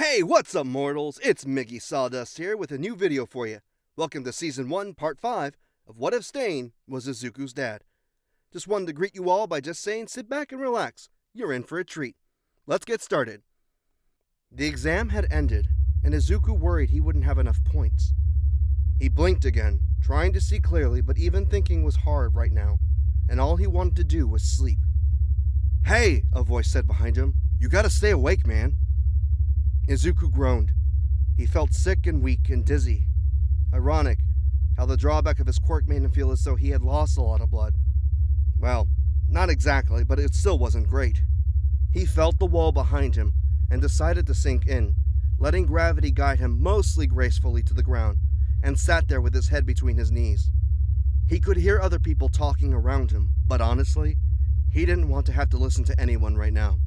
Hey, what's up, mortals? It's Mickey Sawdust here with a new video for you. Welcome to Season 1, Part 5 of What If Stain Was Izuku's Dad. Just wanted to greet you all by just saying sit back and relax. You're in for a treat. Let's get started. The exam had ended, and Izuku worried he wouldn't have enough points. He blinked again, trying to see clearly, but even thinking was hard right now, and all he wanted to do was sleep. Hey, a voice said behind him. You gotta stay awake, man. Izuku groaned. He felt sick and weak and dizzy. Ironic how the drawback of his quirk made him feel as though he had lost a lot of blood. Well, not exactly, but it still wasn't great. He felt the wall behind him and decided to sink in, letting gravity guide him mostly gracefully to the ground, and sat there with his head between his knees. He could hear other people talking around him, but honestly, he didn't want to have to listen to anyone right now.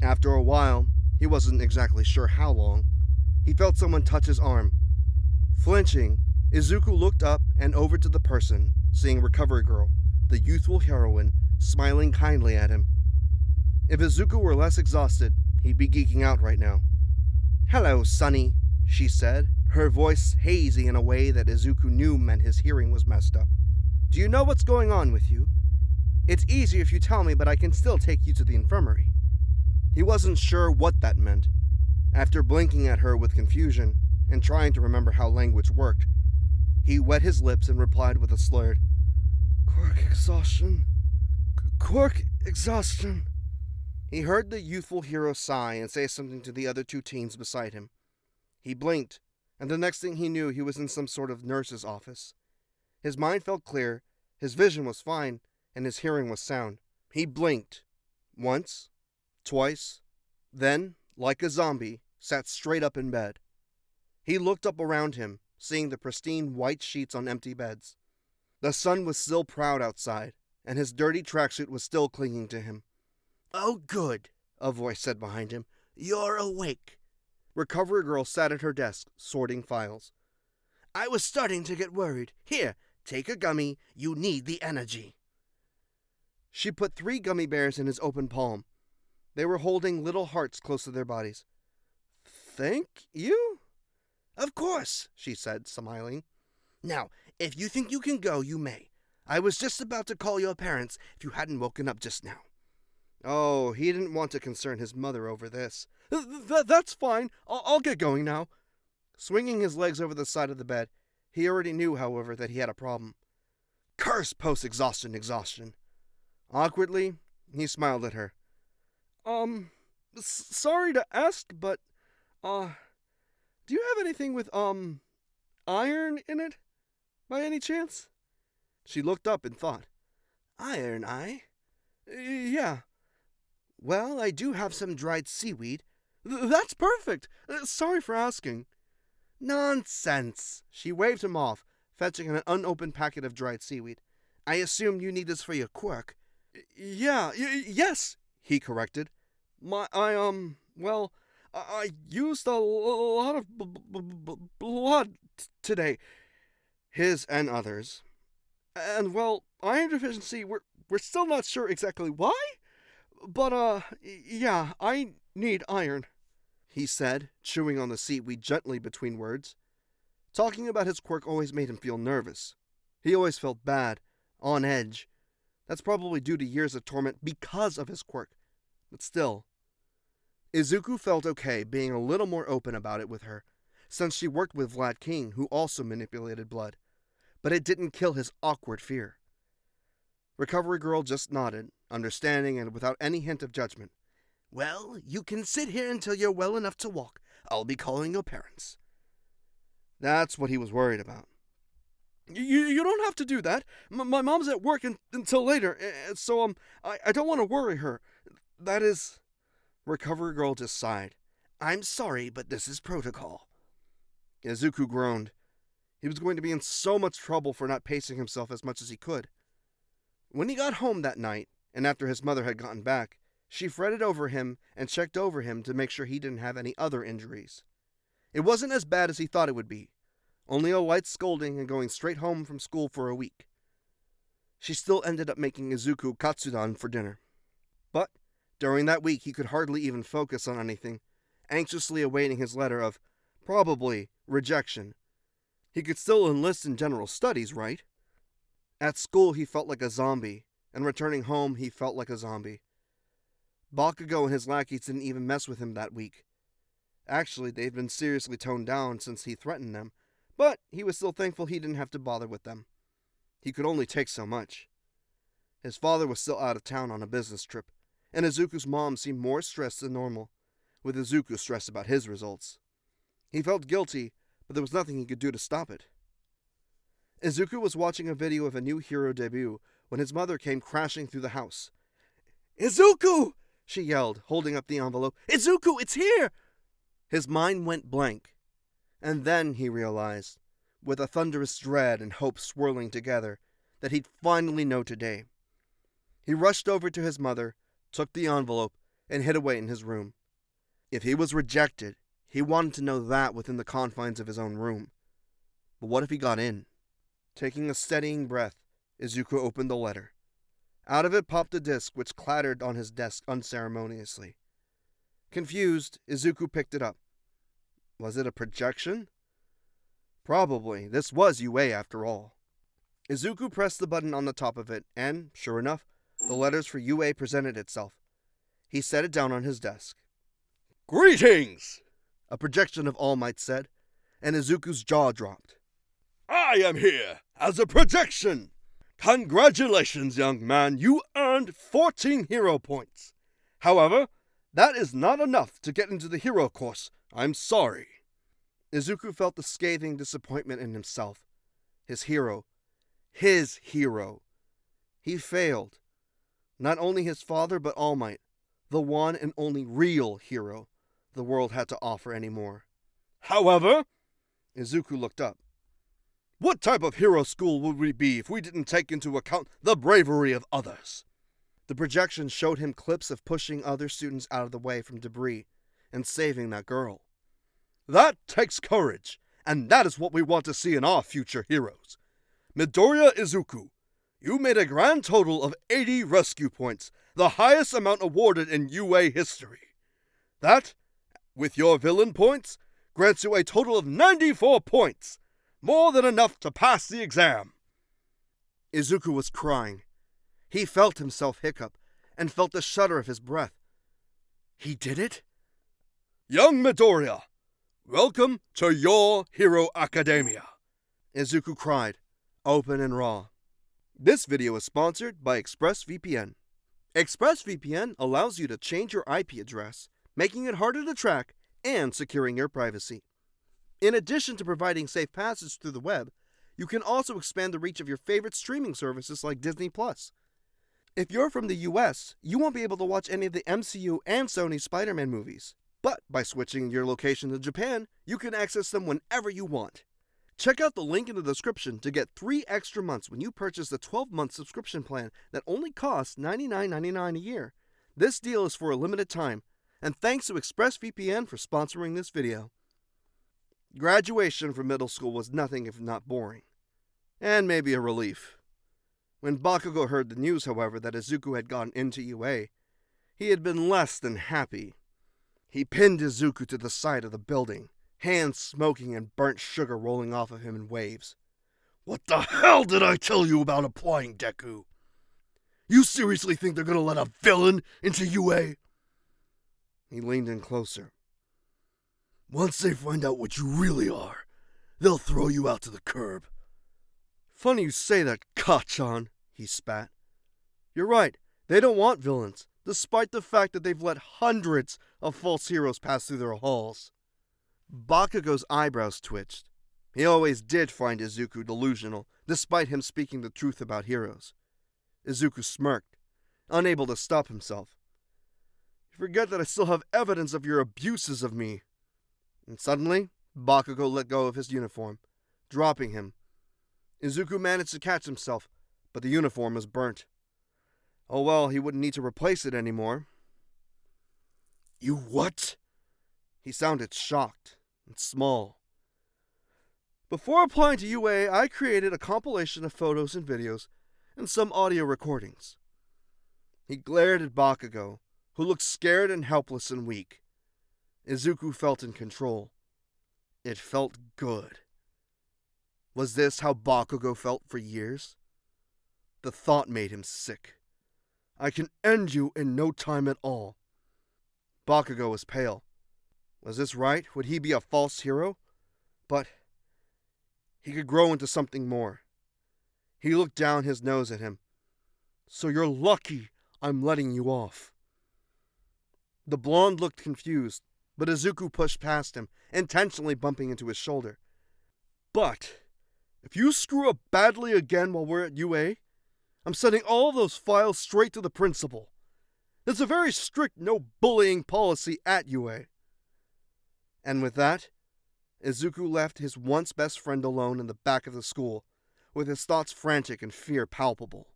After a while, he wasn't exactly sure how long, he felt someone touch his arm. Flinching, Izuku looked up and over to the person, seeing Recovery Girl, the youthful heroine, smiling kindly at him. If Izuku were less exhausted, he'd be geeking out right now. Hello, Sonny, she said, her voice hazy in a way that Izuku knew meant his hearing was messed up. Do you know what's going on with you? It's easy if you tell me, but I can still take you to the infirmary. He wasn't sure what that meant. After blinking at her with confusion and trying to remember how language worked, he wet his lips and replied with a slurred, Quirk exhaustion. Quirk exhaustion. He heard the youthful hero sigh and say something to the other two teens beside him. He blinked, and the next thing he knew, he was in some sort of nurse's office. His mind felt clear, his vision was fine, and his hearing was sound. He blinked. Once. Twice, then, like a zombie, sat straight up in bed. He looked up around him, seeing the pristine white sheets on empty beds. The sun was still proud outside, and his dirty tracksuit was still clinging to him. Oh, good, a voice said behind him. You're awake. Recovery Girl sat at her desk, sorting files. I was starting to get worried. Here, take a gummy. You need the energy. She put 3 gummy bears in his open palm. They were holding little hearts close to their bodies. Thank you? Of course, she said, smiling. Now, if you think you can go, you may. I was just about to call your parents if you hadn't woken up just now. Oh, he didn't want to concern his mother over this. That's fine. I'll get going now. Swinging his legs over the side of the bed, he already knew, however, that he had a problem. Curse post-exhaustion. Awkwardly, he smiled at her. Sorry to ask, but, do you have anything with, iron in it, by any chance? She looked up and thought. Iron, Yeah. Well, I do have some dried seaweed. That's perfect. Sorry for asking. Nonsense. She waved him off, fetching an unopened packet of dried seaweed. I assume you need this for your quirk. Yes, he corrected. I used a lot of blood today. His and others. And, well, iron deficiency, we're still not sure exactly why, but, yeah, I need iron, he said, chewing on the seaweed gently between words. Talking about his quirk always made him feel nervous. He always felt bad, on edge. That's probably due to years of torment because of his quirk. But still. Izuku felt okay being a little more open about it with her, since she worked with Vlad King, who also manipulated blood. But it didn't kill his awkward fear. Recovery Girl just nodded, understanding and without any hint of judgment. Well, you can sit here until you're well enough to walk. I'll be calling your parents. That's what he was worried about. You don't have to do that. My mom's at work until later, so I don't want to worry her. That is... Recovery Girl just sighed. I'm sorry, but this is protocol. Izuku groaned. He was going to be in so much trouble for not pacing himself as much as he could. When he got home that night, and after his mother had gotten back, she fretted over him and checked over him to make sure he didn't have any other injuries. It wasn't as bad as he thought it would be. Only a light scolding and going straight home from school for a week. She still ended up making Izuku katsudon for dinner. But during that week, he could hardly even focus on anything, anxiously awaiting his letter of, probably, rejection. He could still enlist in general studies, right? At school he felt like a zombie, and returning home he felt like a zombie. Bakugo and his lackeys didn't even mess with him that week. Actually, they'd been seriously toned down since he threatened them, but he was still thankful he didn't have to bother with them. He could only take so much. His father was still out of town on a business trip, and Izuku's mom seemed more stressed than normal, with Izuku stressed about his results. He felt guilty, but there was nothing he could do to stop it. Izuku was watching a video of a new hero debut when his mother came crashing through the house. "Izuku!" she yelled, holding up the envelope. "Izuku, it's here!" His mind went blank, and then he realized, with a thunderous dread and hope swirling together, that he'd finally know today. He rushed over to his mother, took the envelope, and hid away in his room. If he was rejected, he wanted to know that within the confines of his own room. But what if he got in? Taking a steadying breath, Izuku opened the letter. Out of it popped a disc which clattered on his desk unceremoniously. Confused, Izuku picked it up. Was it a projection? Probably. This was UA after all. Izuku pressed the button on the top of it, and, sure enough, the letters for UA presented itself. He set it down on his desk. "Greetings!" a projection of All Might said, and Izuku's jaw dropped. "I am here as a projection! Congratulations, young man, you earned 14 hero points. However, that is not enough to get into the hero course. I'm sorry." Izuku felt the scathing disappointment in himself. His hero. His hero. He failed. Not only his father, but All Might, the one and only real hero the world had to offer anymore. "However," Izuku looked up, "what type of hero school would we be if we didn't take into account the bravery of others?" The projection showed him clips of pushing other students out of the way from debris and saving that girl. "That takes courage, and that is what we want to see in our future heroes. Midoriya Izuku, you made a grand total of 80 rescue points, the highest amount awarded in UA history. That, with your villain points, grants you a total of 94 points, more than enough to pass the exam." Izuku was crying. He felt himself hiccup, and felt the shudder of his breath. He did it? "Young Midoriya, welcome to your Hero Academia," Izuku cried, open and raw. This video is sponsored by ExpressVPN. ExpressVPN allows you to change your IP address, making it harder to track and securing your privacy. In addition to providing safe passage through the web, you can also expand the reach of your favorite streaming services like Disney+. If you're from the US, you won't be able to watch any of the MCU and Sony Spider-Man movies. But by switching your location to Japan, you can access them whenever you want. Check out the link in the description to get 3 extra months when you purchase the 12-month subscription plan that only costs $99.99 a year. This deal is for a limited time, and thanks to ExpressVPN for sponsoring this video. Graduation from middle school was nothing if not boring. And maybe a relief. When Bakugo heard the news, however, that Izuku had gotten into UA, he had been less than happy. He pinned Izuku to the side of the building, hands smoking and burnt sugar rolling off of him in waves. "What the hell did I tell you about applying, Deku? You seriously think they're gonna let a villain into UA?" He leaned in closer. "Once they find out what you really are, they'll throw you out to the curb." "Funny you say that, Kachan," he spat. "You're right, they don't want villains, despite the fact that they've let hundreds of false heroes pass through their halls." Bakugo's eyebrows twitched. He always did find Izuku delusional, despite him speaking the truth about heroes. Izuku smirked, unable to stop himself. "You forget that I still have evidence of your abuses of me." And suddenly, Bakugo let go of his uniform, dropping him. Izuku managed to catch himself, but the uniform was burnt. Oh well, he wouldn't need to replace it anymore. "You what?" He sounded shocked and small. "Before applying to UA, I created a compilation of photos and videos and some audio recordings." He glared at Bakugo, who looked scared and helpless and weak. Izuku felt in control. It felt good. Was this how Bakugo felt for years? The thought made him sick. I can end you in no time at all. Bakugo was pale. Was this right? Would he be a false hero? But he could grow into something more. He looked down his nose at him. So you're lucky I'm letting you off. The blonde looked confused, but Izuku pushed past him, intentionally bumping into his shoulder. But if you screw up badly again while we're at UA, I'm sending all of those files straight to the principal. There's a very strict no bullying policy at UA. And with that, Izuku left his once best friend alone in the back of the school, with his thoughts frantic and fear palpable.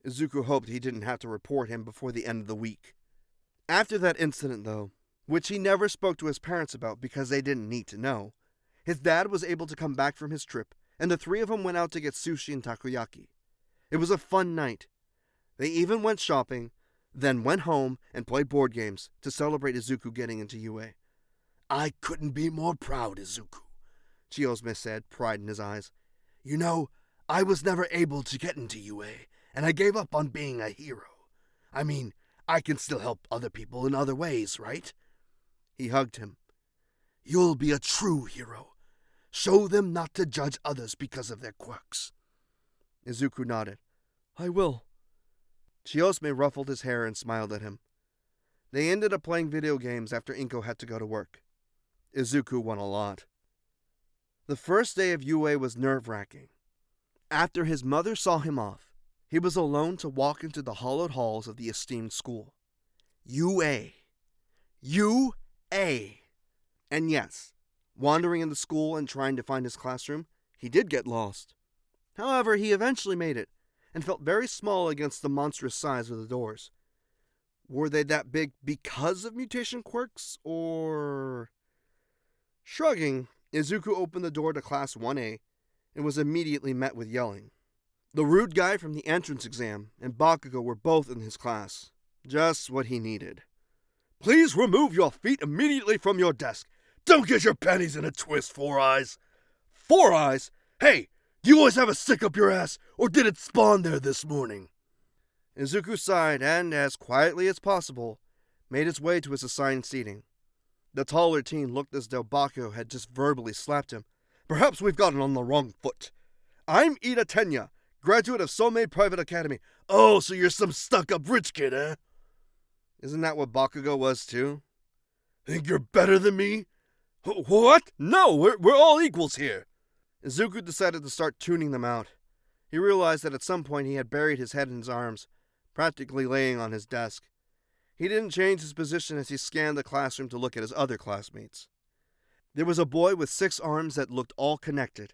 Izuku hoped he didn't have to report him before the end of the week. After that incident, though, which he never spoke to his parents about because they didn't need to know, his dad was able to come back from his trip, and the three of them went out to get sushi and takoyaki. It was a fun night. They even went shopping, then went home and played board games to celebrate Izuku getting into UA. I couldn't be more proud, Izuku, Chiyosume said, pride in his eyes. You know, I was never able to get into UA, and I gave up on being a hero. I mean, I can still help other people in other ways, right? He hugged him. You'll be a true hero. Show them not to judge others because of their quirks. Izuku nodded. I will. Chiyosume ruffled his hair and smiled at him. They ended up playing video games after Inko had to go to work. Izuku won a lot. The first day of UA was nerve-wracking. After his mother saw him off, he was alone to walk into the hallowed halls of the esteemed school. UA. UA. And yes, wandering in the school and trying to find his classroom, he did get lost. However, he eventually made it, and felt very small against the monstrous size of the doors. Were they that big because of mutation quirks, or... Shrugging, Izuku opened the door to Class 1A, and was immediately met with yelling. The rude guy from the entrance exam and Bakugo were both in his class. Just what he needed. Please remove your feet immediately from your desk. Don't get your panties in a twist, Four Eyes. Four Eyes? Hey, do you always have a stick up your ass, or did it spawn there this morning? Izuku sighed and, as quietly as possible, made his way to his assigned seating. The taller teen looked as though Bakugo had just verbally slapped him. Perhaps we've gotten on the wrong foot. I'm Ida Tenya, graduate of Somei Private Academy. Oh, so you're some stuck-up rich kid, eh? Isn't that what Bakugo was, too? Think you're better than me? What? No, we're all equals here. Izuku decided to start tuning them out. He realized that at some point he had buried his head in his arms, practically laying on his desk. He didn't change his position as he scanned the classroom to look at his other classmates. There was a boy with 6 arms that looked all connected,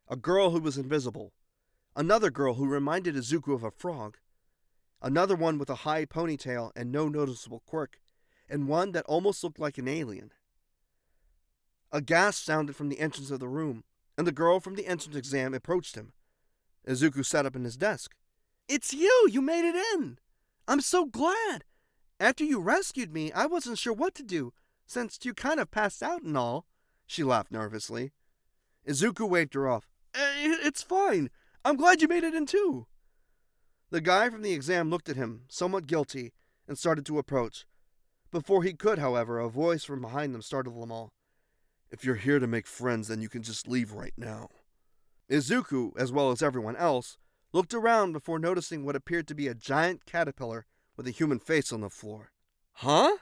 a girl who was invisible, another girl who reminded Izuku of a frog, another one with a high ponytail and no noticeable quirk, and one that almost looked like an alien. A gasp sounded from the entrance of the room, and the girl from the entrance exam approached him. Izuku sat up in his desk. It's you! You made it in! I'm so glad! After you rescued me, I wasn't sure what to do, since you kind of passed out and all. She laughed nervously. Izuku waved her off. It's fine. I'm glad you made it in too. The guy from the exam looked at him, somewhat guilty, and started to approach. Before he could, however, a voice from behind them startled them all. If you're here to make friends, then you can just leave right now. Izuku, as well as everyone else, looked around before noticing what appeared to be a giant caterpillar with a human face on the floor. Huh?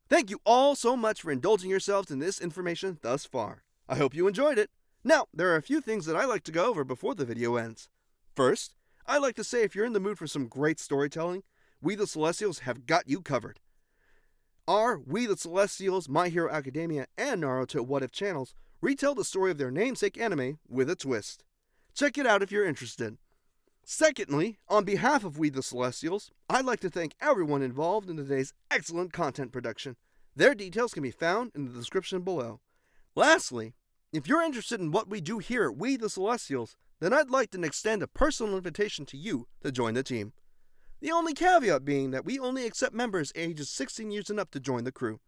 Thank you all so much for indulging yourselves in this information thus far. I hope you enjoyed it. Now, there are a few things that I like to go over before the video ends. First, I like to say if you're in the mood for some great storytelling, We the Celestials have got you covered. Our We the Celestials, My Hero Academia, and Naruto What If channels retell the story of their namesake anime with a twist. Check it out if you're interested. Secondly, on behalf of We the Celestials, I'd like to thank everyone involved in today's excellent content production. Their details can be found in the description below. Lastly, if you're interested in what we do here at We the Celestials, then I'd like to extend a personal invitation to you to join the team. The only caveat being that we only accept members ages 16 years and up to join the crew.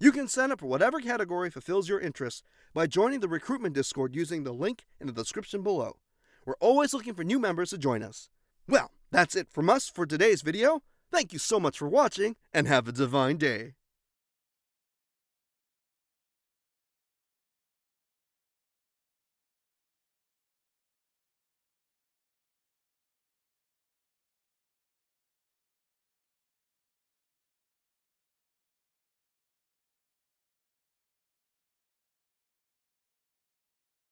You can sign up for whatever category fulfills your interests by joining the recruitment Discord using the link in the description below. We're always looking for new members to join us. Well, that's it from us for today's video. Thank you so much for watching, and have a divine day.